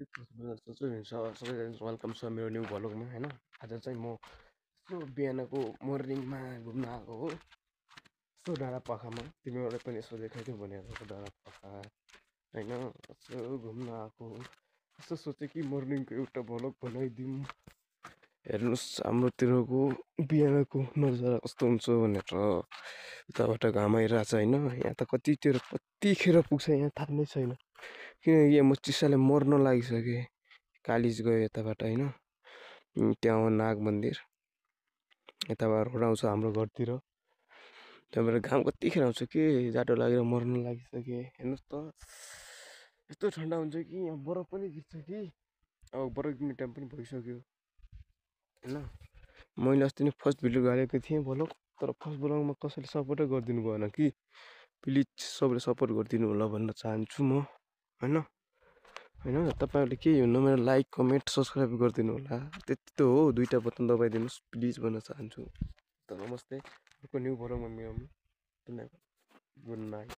सबैजना वेलकम छ मेरो न्यू भ्लगमा होइन। आज चाहिँ म यसो बिहानको मर्निङमा घुम्न आएको हो, यसो डाँडापाखामा। तिमीहरूलाई पनि यसो देखाइदिउँ भनेर डाँडापाखा होइन, यसो घुम्न आएको। यसो सोचेँ कि मर्निङको एउटा भ्लग बनाइदिउँ। हेर्नुहोस् हाम्रोतिरको बिहानको नजारा कस्तो हुन्छ भनेर। उताबाट घाम आइरहेछ होइन, यहाँ त कतिखेर पुग्छ यहाँ थाहा नै छैन। किनकि म चिसाले मर्न लागिसकेँ। कालिज गयो यताबाट होइन, त्यहाँ नाग मन्दिर यताबाट रोड आउँछ हाम्रो घरतिर। त्यहाँबाट घाम कतिखेर आउँछ के जाडो लागेर मर्न लागिसकेँ। हेर्नुहोस् त यस्तो ठन्डा हुन्छ कि यहाँ बरफ पनि गिर्छ कि। अब बरफ गिर्ने टाइम पनि भइसक्यो होइन। मैले अस्ति नै फर्स्ट भिडियो हालेको थिएँ भ्लग, तर फर्स्ट भ्लगमा कसैले सपोर्टै गरिदिनु भएन कि। प्लिज सबैले सपोर्ट गरिदिनु होला भन्न चाहन्छु म होइन। तपाईँहरूले केही हुन्न, मेरो लाइक कमेन्ट सब्सक्राइब गरिदिनु होला, त्यति त हो। दुईवटा बटन दबाइदिनुहोस् प्लिज भन्न चाहन्छु। त नमस्ते, अर्को न्यू भ्लगमा मिलाउँ। Good night.